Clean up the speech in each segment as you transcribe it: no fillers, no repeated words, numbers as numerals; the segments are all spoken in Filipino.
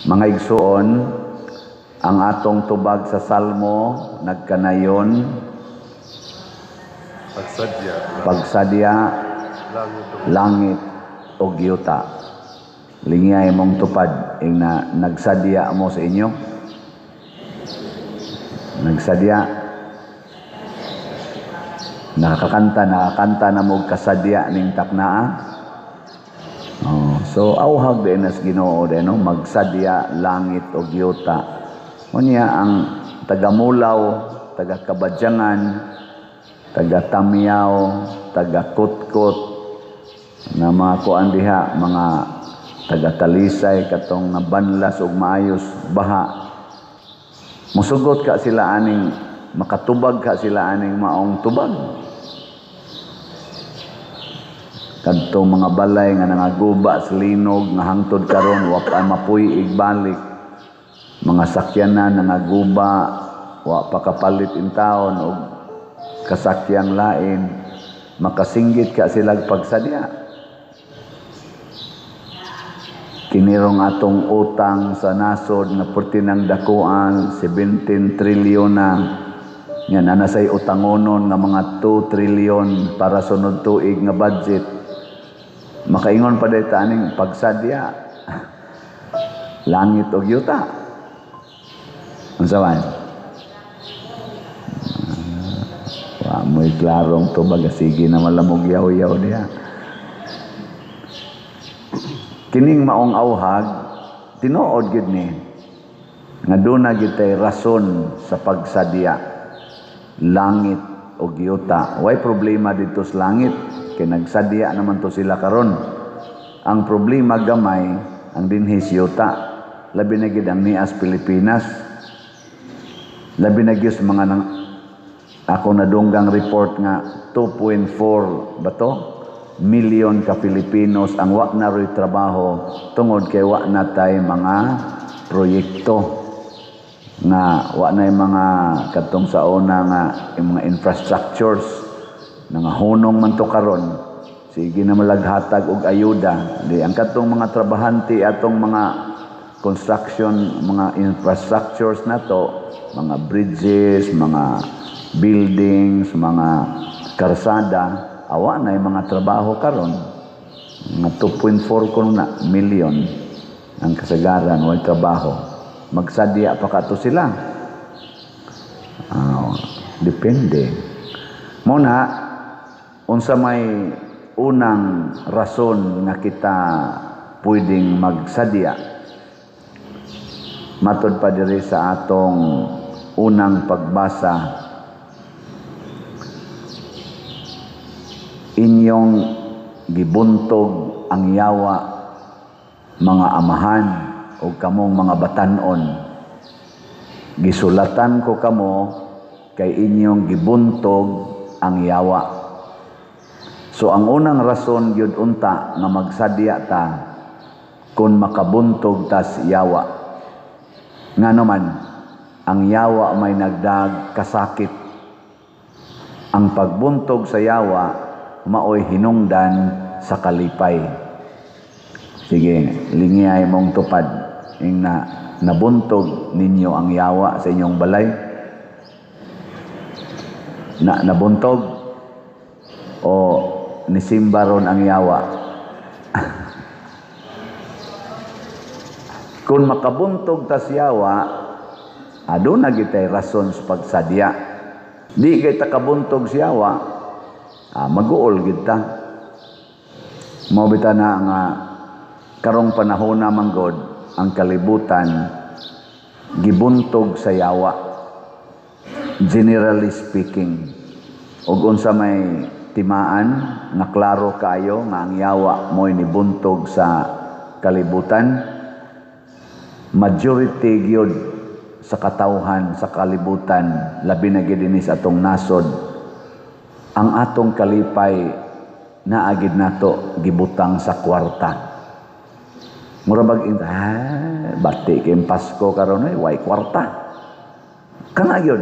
Mga igsuon, ang atong tubag sa Salmo nagkanayon pagsadya langit o yuta. Lingay mong tupad ing na nagsadya mo sa inyo. Nagsadya. Nakakanta na mo kasadya ning taknaa. So auhag din as Ginoo din no, magsadya langit o yuta. Unya ang taga-Mulaw, taga-Kabadyangan, taga-Tamyaw, taga-Kutkot na mga kuan diha, mga taga-Talisay katong nabanlas og maayos baha. Musugot ka sila aning makatubag ka sila aning maong tubag. Kadtong mga balay nga nangaguba sa linog nga hangtod karon wa pa mapuy igbalik. Mga sakyanan nangaguba wa pa kapalit in taon og kasakyang lain, makasinggit ka sila pagsadya. Kinirong atong utang sa nasod nga pertinang dakuan 17 trilyon na yan anasay utangonon nga mga 2 trilyon para sunod tuig nga budget. Makaingon pa dito aning pagsadya langit o yuta. Unsa man? Mo'y klarong tubag, sige na malamog yaw-yaw diha. Kining maong awhag, tinuod gid ni nga duna gid tay rason sa pagsadya langit o yuta. Way problema dito sa langit, kay nagsadya naman to sila karon. Ang problema gamay ang dinhi yuta, labi na gid ang nias Pilipinas, labi na gyud mga ako nadunggang report nga 2.4 ba to million ka Filipinos ang wa na roy trabaho tungod kay wa na tay mga proyekto nga wa na mga kadtong sa una nga yung mga infrastructures nga hunong man to karon. Sige na malaghatag og ayuda di ang kadtong mga trabahante atong mga construction, mga infrastructures na to, mga bridges, mga buildings, mga karsada, awa na yung mga trabaho karon. Mga 2.4 kuno na million ang kasagaran wal trabaho. Magsadya pa kato sila. Depende. Muna unsa may unang rason nga kita pwedeng magsadya. Matod pa diri sa atong unang pagbasa, inyong gibuntog ang yawa mga amahan o kamong mga batanon. Gisulatan ko kamo kay inyong gibuntog ang yawa. So ang unang rason gyud unta nga magsadya ta kun makabuntog tas yawa. Nga naman ang yawa may nagdag kasakit. Ang pagbuntog sa yawa maoy hinungdan sa kalipay. Sige, lingiyay mong tupad ing nabuntog ninyo ang yawa sa inyong balay. Nabuntog o nisimba ron ang yawa. Kung makabuntog tas yawa, aduna gitay rason sa pagsadya. Di kay takabuntog sa yawa, mag-uol gid ta. Mao bitaw na nga karong panahon na manggod ang kalibutan gibuntog sa yawa. Generally speaking, ug unsa may timaan nga klaro kayo nga ang yawa mo'y nibuntog sa kalibutan, majority gyud sa katawhan sa kalibutan, labi na gid sa atong nasod, ang atong kalipay naagid nato gibutang sa kwarta. Mura bag bati kay Pasko karon ay way kwarta. Kana gyud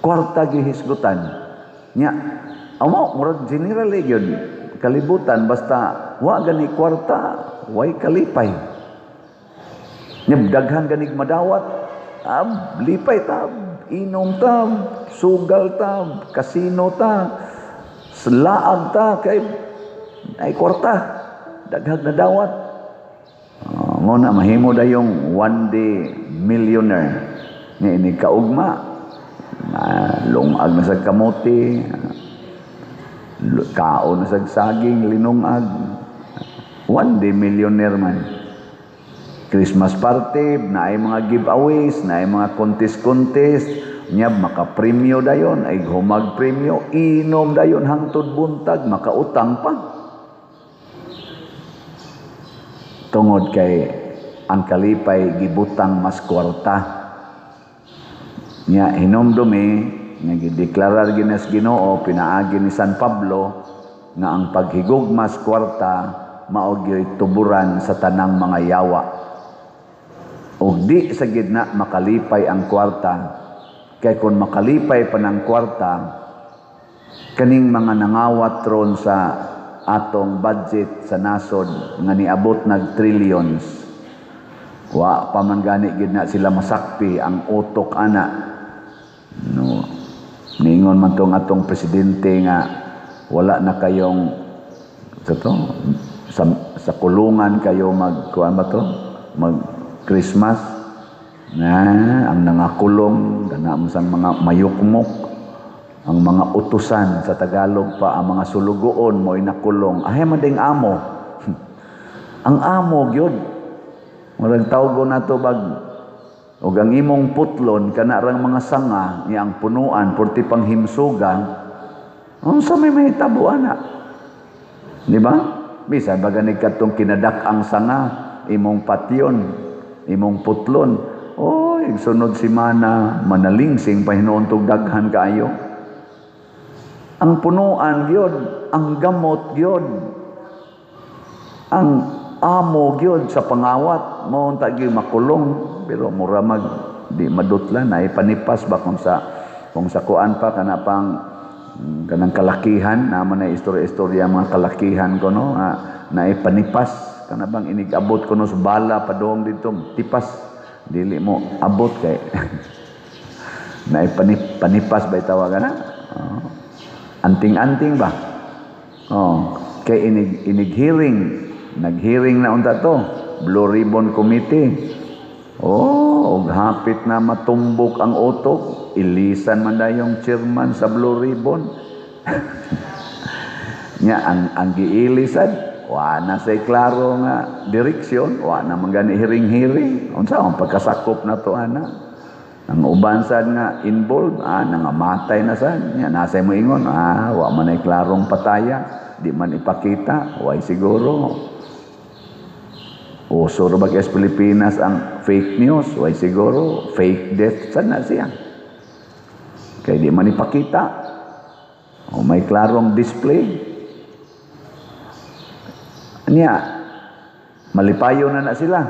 kwarta gihisgutan nya. Amo mura general gyud kalibutan basta wa gani kwarta way kalipay. Nya daghan ganig madawat. Lipay ta, inom ta, sugal ta, kasino ta, slaag ta, kay ay kwarta. Daghang nadawat. Nguna mahimo dayong one day millionaire. Nga ini kaugma. Lungag na sa kamote, kaon na sa saging, linungag. One day millionaire man. Christmas party, na ay mga giveaways, na ay mga contest, niya makapremyo dayon, ay humag premyo, inom dayon hangtod buntag, makautang pa. Tungod kay ang kalipay gibutang mas kwarta. Niya hinumdumi, nga gideklarar ginas Ginoo, pinaagi ni San Pablo, nga ang paghigugmas kwarta, mao gyud tuburan sa tanang mga yawa. Ug di sa gidna makalipay ang kwarta, kay kung makalipay pa ng kwarta, kaning mga nangawat ron sa atong budget sa nasod nga niabot nag trillions, wa pa man gani gid na sila masakpi ang utok ana. No, niingon man tong atong presidente nga wala na kayong sa kulungan kayo kuan ba to, mag Christmas na ang nangakulong ganam sang mga mayukmok, ang mga utusan sa Tagalog pa, ang mga sulugoon mo inakulong. Ahay man ding amo. Ang amo gyud murag tawgo nato bag ug ang imong putlon kana rang mga sanga niya ang punuan porti panghimsugan. Unsa may mahitabo ana? Di ba? Bisa baga ni katong kinadak-ang sanga imong patyon, imong putlon. Oy, sunod semana manalingsing pa hinuontog daghan kaayo. Ang punuan gyud, ang gamot gyud, ang amo gyud sa pangawat mo unta gyud makulong, pero mura mag di madutlan ay panipas ba kung sa kuan pa kana pang kanang kalakihan naman na istorya mga kalakihan ko no na ipanipas kana bang inigabot ko no sa bala padong dito tipas dili mo abot kay na ipanipas ba tawagan na anting-anting ba kay naghearing na unta to Blue Ribbon Committee. Og hapit na matumbok ang utok, ilisan man dayong chairman sa Blue Ribbon. Nya ang giilisan, wa na say klaro nga direksyon, wa na man gani hiring-hiring. Unsa ang pagkasakop na to ana? Ang uban sad nga involved, nangamatay na sad. Nya nasay mo ingon, wa man ay klarong pataya, di man ipakita, way siguro. Uso ba sa Pilipinas ang fake news? Way siguro, fake death. Saan na siya? Kaya di man ipakita. O may klarong display. Niya, malipayo na sila.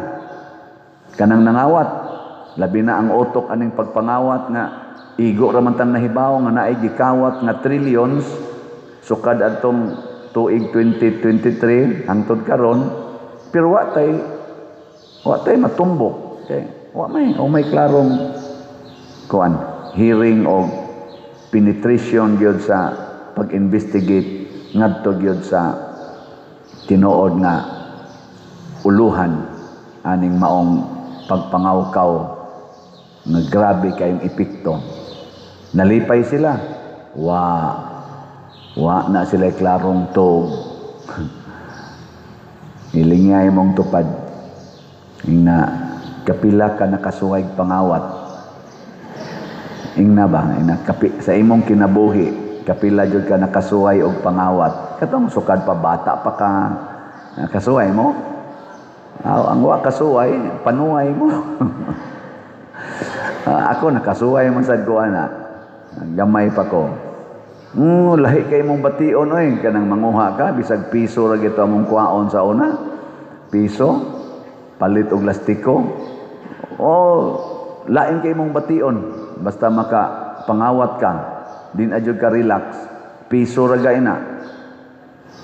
Kanang nangawat. Labi na ang utok aning pagpangawat nga igo ramantang nahibaw nga naay gikawat nga trillions sukad atong tuig 2023 hangtod karon. Pero wa tay matumbok. Okay? May klarong kuan, hearing o penetration gyud sa pag-investigate ngadto gyud sa tinuod nga uluhan aning maong pagpangawkaw nga grabe kayong epekto. Nalipay sila. Wa na sila klarong tog. Ilingay mong tupad na kapila ka nakasuway pangawat ingna ba sa imong kinabuhi kapila jud ka nakasuway og pangawat katong sukad pa bata pa ka nakasuway mo ang wa kasuway panuway mo. Ako nakasuway man sad ko ana gamay pa ko. Lahi kay mong bation oy kanang manguha ka bisag piso ra gito among kuhaon sa una. Piso palit og lastiko. Lain kay mong bation basta maka pangawat ka din adjud ka relax. Piso ra gay na.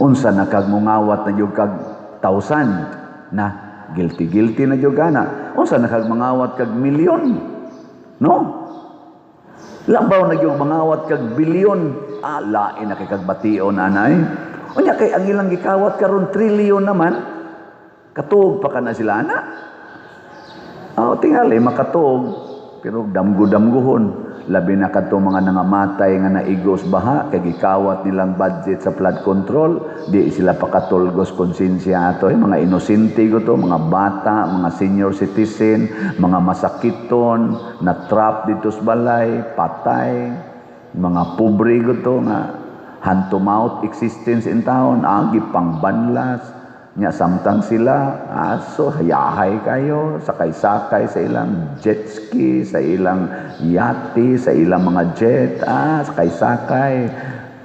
Unsa na kag mongawat na jud kag 1,000 na guilty na jud kana. Unsa nakagmangawat kag milyon? No? Labaw na yung mangawat kag bilyon. Lain na kay kagbation anay. Unya kay ang ilang gikawat karon trilyon naman. Katuog pa kana sila ana. Tingali makatuog pero damgo-damguhon. Labi na kadto mga nangamatay nga naigos baha kay gikawat nilang budget sa flood control, di sila pakatulgos konsensya ato. Mga inosente ko to, mga bata, mga senior citizen, mga masakiton na trap dito sa balay, patay, mga pobre ko to nga hand to mouth existence in town, gipang banlas nya samtang sila so hayahay kayo sakay-sakay sa ilang jet ski, sa ilang yate, sa ilang mga jet, sakay-sakay.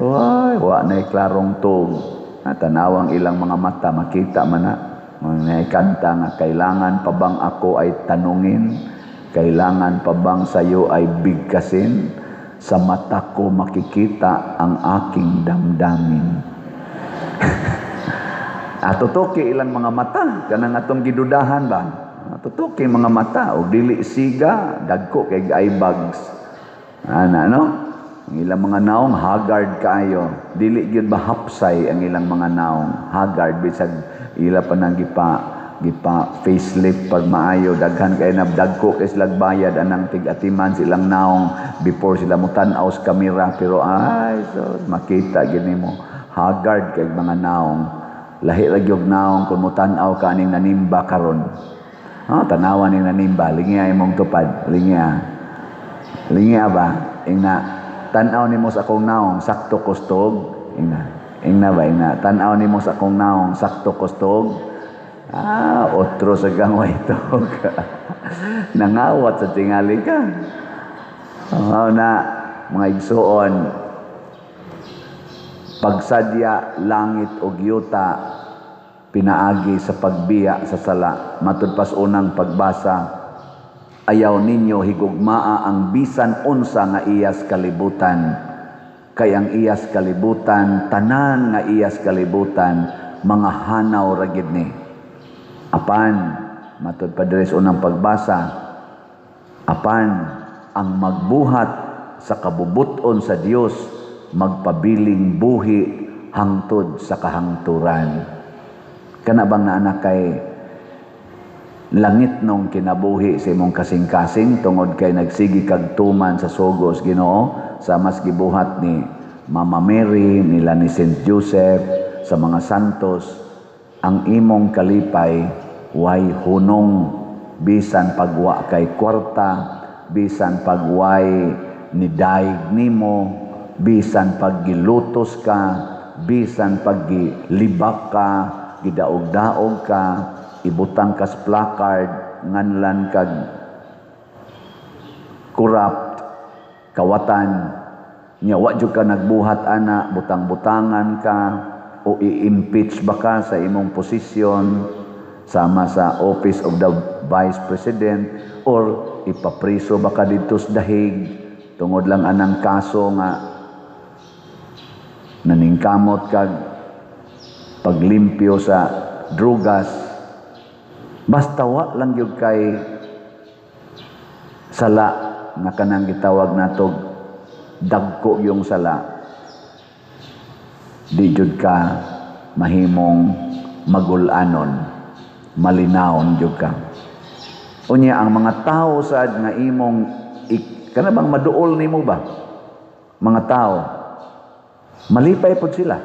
Wa na klarong tug. Tanawang ilang mga mata makita man na mga kanta nga kailangan pa bang ako ay tanungin, kailangan pa bang sayo ay bigkasin, sa mata ko makikita ang aking damdamin. Tutuki ilang mga mata kanang atong gidudahan ba, tutuki mga mata og dili siga dagko kay eye bags no, ang ilang mga naong haggard kaayo, dili gyud ba hapsay ang ilang mga naong haggard bisag ila pa nang gipa facelift pag maayo, daghan kay na dagko kay sila bayad anang tig-atiman silang naong before sila mutan-aw sa kamera, pero so makita gyud nimo haggard kay mga naong. Lahi ra gyud naong kun mutan-aw ka ning nanimba karon. Tanawan ning nanimba, lingiya imong tupad, lingiya. Lingiya ba? Ingna tan-aw nimo sa akong naong sakto kustog. Ingna ba ingna tan-aw nimo sa akong naong sakto kustog. Otro sa gangway tog. Nangawat sa tingali ka. Na mga igsuon, pagsadya langit og yuta pinaagi sa pagbiya sa sala. Matud pas unang pagbasa, ayaw ninyo higugmaa ang bisan unsa nga iyas kalibutan, kay ang iyas kalibutan, tanan nga iyas kalibutan mga hanaw ra gid ni. Apan matud pa diri sa unang pagbasa, apan ang magbuhat sa kabubuton sa Dios magpabiling buhi hangtod sa kahangturan. Kana bang naanak kay langit nung kinabuhi sa imong kasing-kasing tungod kay nagsigi kag tuman sa sugos Ginoo sa mas gibuhat ni Mama Mary, nila ni Saint Joseph, sa mga santos, ang imong kalipay way hunong, bisan pagwa kay kwarta, bisan pagway ni daig nimo, bisan paggilutos ka, bisan paggilibak ka, gidaog-daog ka, ibutang ka sa placard, nganlan kag corrupt, kawatan, nya wa jud ka nagbuhat ana, butang-butangan ka, o i-impeach ba ka sa imong posisyon, sama sa Office of the Vice President, or ipapriso ba ka dito sa dahig, tungod lang anang kaso nga naningkamot kag paglimpyo sa drugas. Basta wa lang gyud kay sala nga kanang gitawag natog dagko yung sala, di jud ka mahimong magulanon, malinawon jud ka. Unya ang mga tao sad nga imong kana bang maduol nimo ba, mga tao malipay pod sila,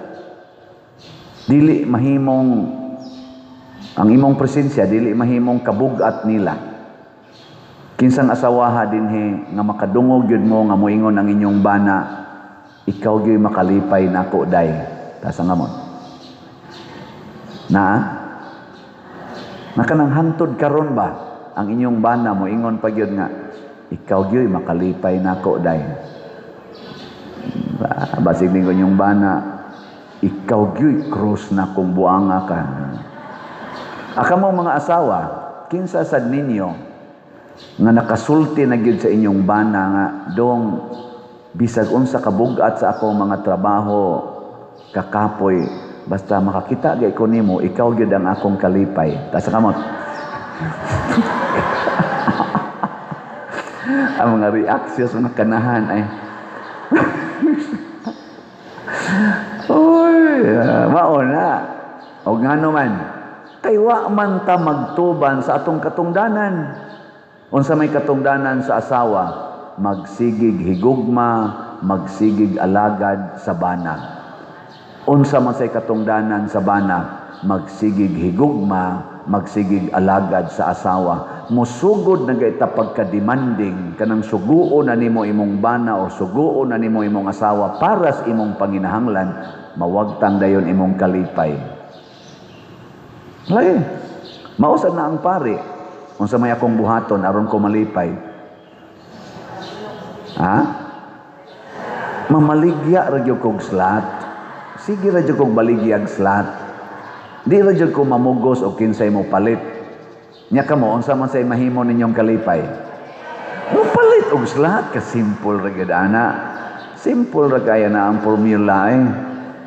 dili mahimong ang imong presensya, dili mahimong kabugat nila. Kinsang asawaha dinhi nga makadungog yun mo nga moingon ang inyong bana, ikaw gyud makalipay nako day, tasa nga mo na kanang hantod karon ba ang inyong bana moingon pa gyud nga ikaw gyud makalipay nako day. Basig ning inyong bana, ikaw gyud cross na kung buanga ka. Aka mo mga asawa, kinsa sad ninyo nga nakasulti na gyud sa inyong bana nga dong bisag unsa kabugat sa akong mga trabaho kakapoy, basta makakita gay ko nimo, ikaw gyud ang akong kalipay. Tasa kamot. Ang mga reaksyon sa nakanahan ay oy, mauna. O nga naman, kay wa man ta magtuban sa atong katungdanan. Unsa may katungdanan sa asawa, magsigig higugma, magsigig alagad sa bana. Unsa man say katungdanan sa bana, magsigig higugma, magsigig alagad sa asawa. Musugod na gayta pagka-demanding kanang suguon na nimo imong bana o suguon na nimo imong asawa para sa imong panginahanglan, mawagtang dayon imong kalipay. Lay, mausad na ang pare. Unsa may akong buhaton aron ko malipay? Ha? Mamaligya ra gyud kog slat. Sige ra gyud kog baligyag slat. Di ra gyud ko mamugos og kinsay mo palit. Nya kamo unsa man say mahimo ninyong kalipay? Mo palit og slat ka simple ra gyud ana. Simple ra kaya na ang formula eh.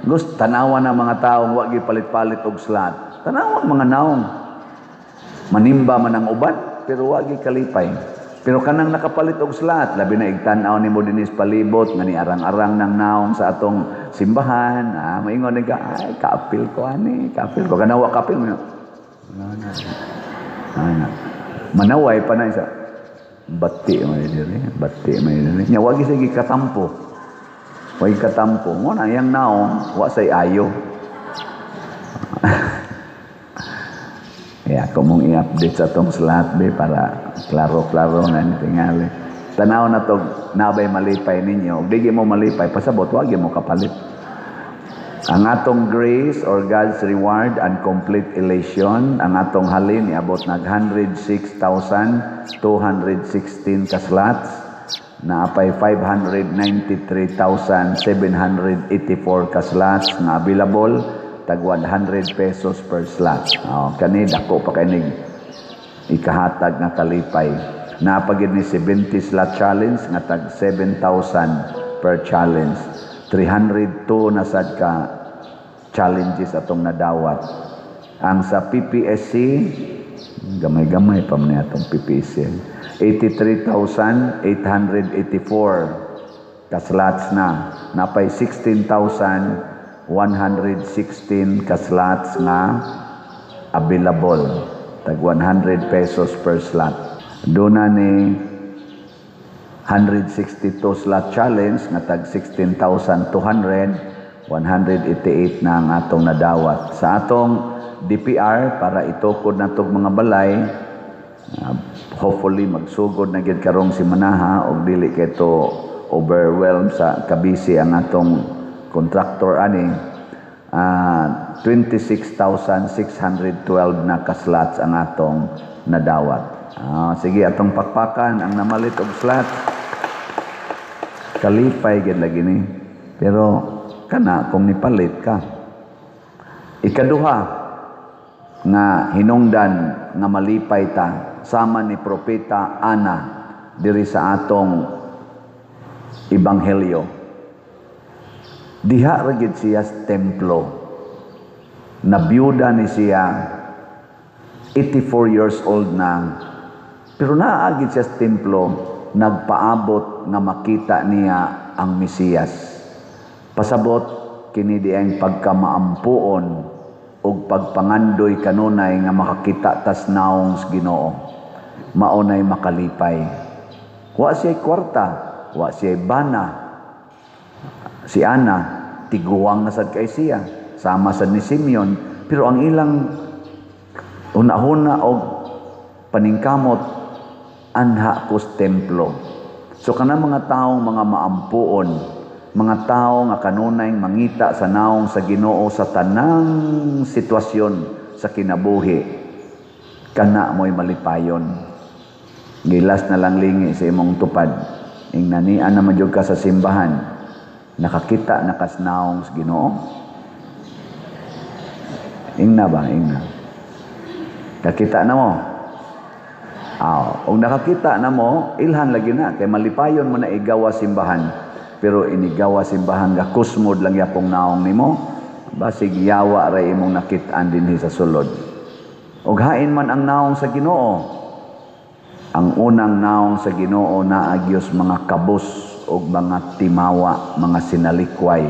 Gusto tanawan na mga taong wa gyud palit-palit og slat. Tanawan mga naong. Manimba man ang uban pero wa gyud kalipay. Pero kanang nakapalit og slat, labi na igtan-aw nimo dinis palibot nga ni arang-arang ng naong sa atong simbahan. Maingon ka, ay kaapil ko ani, kaapil ko kanawa kaapil mo. Manaway pa na isa. Bati may diri, bati may diri. Nya wa gyud sige katampo. Wa katampo. Mo na yang naong wa say ayo. Ya, kumong i-update sa tong slat be para klaro-klaro na ni tingali. Tanaw na to nabay malipay ninyo. Ug dili mo malipay pasabot wa gyud mo kapalit. Ang atong grace or God's reward and complete elation, ang atong halin iabot nag 106,216 ka slots na apay 593,784 ka slots na available tag 100 pesos per slot. Kani dako pa kay ikahatag nga kalipay. Napagid ni 70 slot challenge nga tag 7,000 per challenge. 302 na sad ka challenges atong nadawat. Ang sa PPSC gamay-gamay pa man atong PPSC. 83,884 ka slots na. Napay 16,116 ka slots nga available. Tag 100 pesos per slot. Doon na ni 162 slot challenge nga tag 16,200, 188 na ang atong nadawat. Sa atong DPR para itukod na tog mga balay, hopefully magsugod na gid karong si manaha og dili kay to overwhelm sa kabisi ang atong contractor ani. 26,612 na ka-slots ang atong nadawat. Sige atong pakpakan ang namalit og slots. Kalipay gid lagi ni. Pero kana kung nipalit ka. Ikaduha nga hinungdan nga malipay ta sama ni propeta Ana diri sa atong ebanghelyo. Diha ra gid siya sa templo. Nabiyuda ni siya 84 years old na. Pero naagid siya sa templo, nagpaabot nga makita niya ang Mesiyas. Pasabot kini diay pagkamaampuon ug pagpangandoy kanunay nga makakita tas naong sa Ginoo. Maunay makalipay. Wa siya kwarta, wa siya bana. Si Ana, tiguwang na sad kay siya, sama sad ni Simeon, pero ang ilang una-una og paningkamot anha kus templo. So kana mga taong mga maampuon, mga tao nga kanunay mangita sa naong sa Ginoo sa tanang sitwasyon sa kinabuhi, kana mo'y malipayon. Gilas na lang lingi sa imong tupad. Ingnanian na madyog ka sa simbahan. Nakakita na kasnaong sa Ginoo? Ingna ba? Ingna. Kakita na mo? Kung nakakita na mo, ilhan lagi na. Kaya malipayon mo na igawa simbahan. Pero inigawa simbahan nga kusmod lang yapong naong nimo. Basig yawa ray imong nakitaan din sa sulod. ug hain man ang naong sa Ginoo. Ang unang naong sa Ginoo naagyos mga kabus ug mga timawa, mga sinalikway,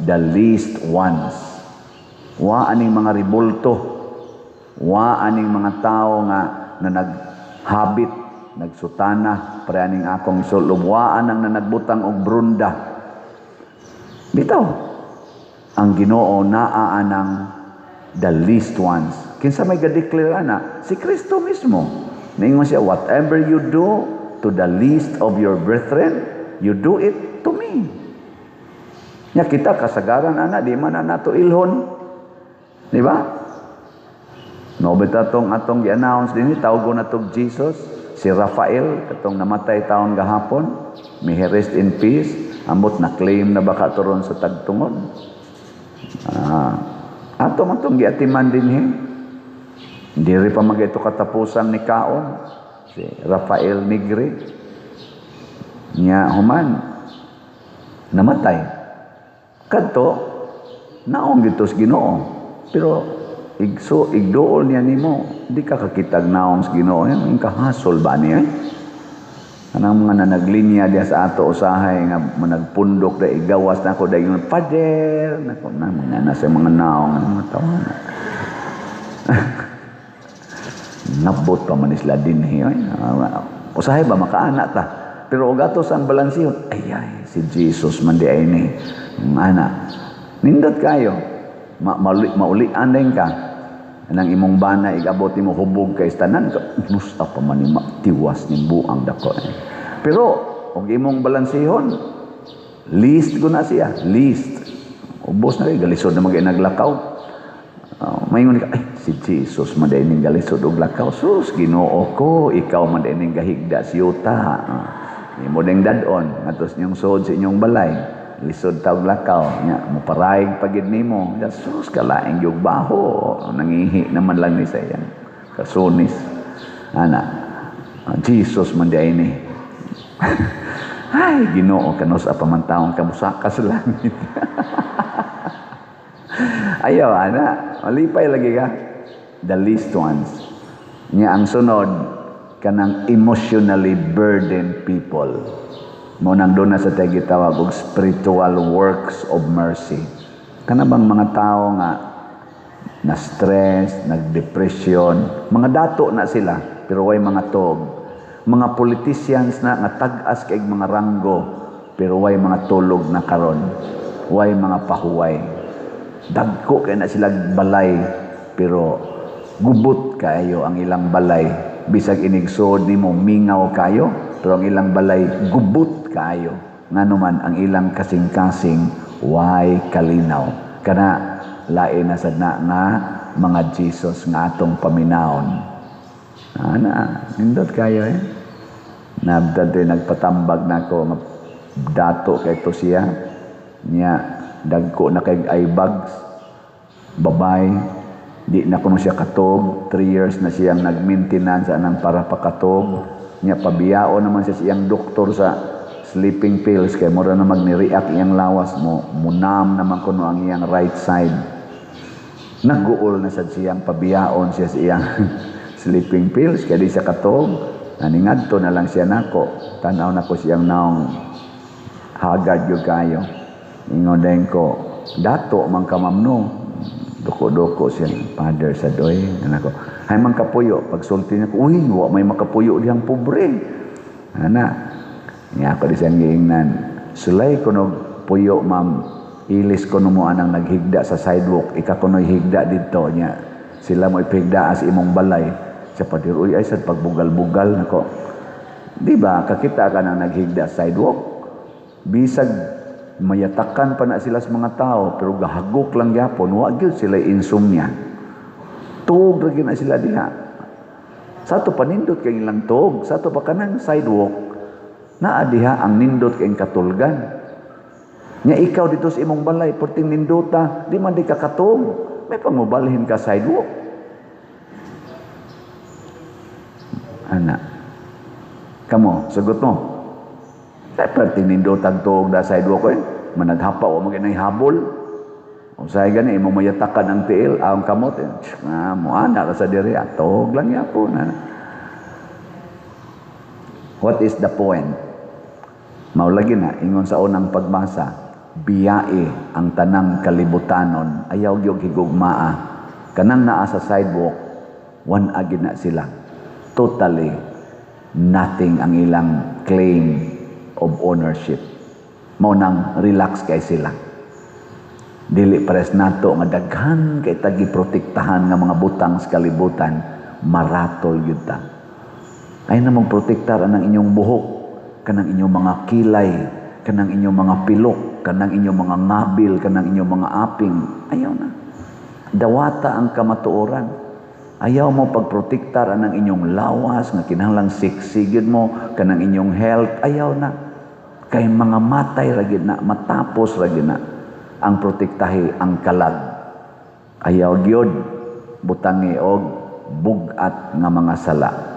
the least ones. Wa aning mga ribulto, wa aning mga tao nga na naghabit, nagsutana, pre aning akong sulub, wa anang na nagbutang og brunda. Bitaw, ang Ginoo naa anang the least ones. Kinsa may ga-declare ana? Si Kristo mismo. Ningon siya, whatever you do to the least of your brethren, you do it to me. Nya kita kasagaran ana, di man na nato ilhon. Di ba? No, atong gi-announce din, tawag ko na to Jesus, si Rafael, katong namatay taon gahapon, may he rest in peace, amot na claim na baka turon sa tagtungod. Ato man itong giatiman din Hindi rin pa mag-ito katapusan ni Kaon, si Rafael Nigri. Niya human, namatay. Kadto, naong gitos Ginoo. Pero igdool niya nimo, di ka kakitag naong sa Ginoo. Yung kahasol ba niya? Anang mga nanaglinya diya sa ato usahay nga managpundok da igawas na ako dahil yung pader nako na mga nasa mga naong mga taon. Nabot pa man isla din usahay ba makaana ta, pero og atos ang balansihon ay si Jesus man di ay ni ana nindot kayo maulian din ka nang imong bana igabot nimo hubog kay tanan musta pa man ni tiwas ni buang dako pero og imong balansihon least guna siya least ubos na kay galisod na magay naglakaw. Maingon ka, si Jesus man din ning galisod og lakaw. Sus, Ginoo ko, ikaw man din ning gahigda si yuta. Imo ding dadon ngadtos niyong sod sa inyong balay. Lisod ta og lakaw nya moparaig pagid nimo. Sus, kalaing gyud baho. Nangihi naman lang ni saya. Kasunis. Ana. Jesus man din ni. Ay, Ginoo kanos apa man taong kamusaka sa langit. Ayaw, ana. Malipay lagi ka. The least ones. Niya ang sunod, kanang emotionally burdened people. Munang doon na sa tayo gitawag og spiritual works of mercy. Kana bang mga tao nga na-stress, nag-depression, mga dato na sila, pero way mga tog. Mga politicians na nga tag-as kay mga ranggo, pero way mga tulog na karon. Way mga pahuway. Dagko kay na sila balay pero gubot kayo ang ilang balay bisag inigsod nimo mingaw kayo pero ang ilang balay gubot kayo nganuman ang ilang kasing-kasing way kalinaw kana lain na sad na nga mga Jesus nga atong paminawon ana nindot kayo nabdad nagpatambag nako nga dato kay to siya niya dagko na kay eye bags babay di na kuno siya katog 3 years na siyang nag-maintenance anang para pakatog nya pabiyao naman siya siyang doktor sa sleeping pills kay mura na magni-react iyang lawas mo munam naman kuno ang iyang right side naguol na sad siyang pabiyaon siya sa iyang sleeping pills kay di siya katog naningadto na lang siya nako tan-aw nako siyang naong hagad yung kayo ingon din ko dato man ka mamno doko-doko siya father sa doy anak ko hay man kapuyo pagsulti niya ko uy wa may makapuyo diyang pobre ana niya ako di siyang giingnan sulay kuno puyo ma'am ilis kuno mo anang naghigda sa sidewalk ika kuno higda didto niya sila mo ipigda as imong balay sa padir uy ay sad pagbugal-bugal nako di ba kakita ka nang naghigda sidewalk bisag mayatakan pa na sila sa mga tao pero gahagok lang gyapon wa gyud sila insomnia tuog ra gyud na sila diha sa to panindot kay ilang tuog sa to pa kanang sidewalk naa diha ang nindot kay katulgan nya ikaw dito sa imong balay perting nindota di man di ka katog may pangubalhin ka sidewalk ana kamo sagot mo perting nindotag tuog da sidewalk managhapaw o maginay habol Usahay gani imong mayatakan ang tiil ang kamot nga mo ana ra sa diri atog lang yapo na. What is the point? Maulagi na ingon sa unang pagbasa, biyae ang tanang kalibutanon ayaw gyud higugmaa kanang naa sa sidewalk one agid na sila. Totally nothing ang ilang claim of ownership. Mao nang relax kay sila. Dili pares nato nga daghan kay tagi protektahan nga mga butang sa kalibutan, maratol gyud ta. Ay na magprotektar anang inyong buhok, kanang inyong mga kilay, kanang inyong mga pilok, kanang inyong mga ngabil, kanang inyong mga aping. Ayaw na. Dawata ang kamatuoran. Ayaw mo pagprotektar anang inyong lawas nga kinahanglang siksigid mo, kanang inyong health. Ayaw na. Kay mga matay ra gyud na, matapos ra gyud na ang protektahi ang kalag. Ayaw gyud butangi og bugat nga mga sala.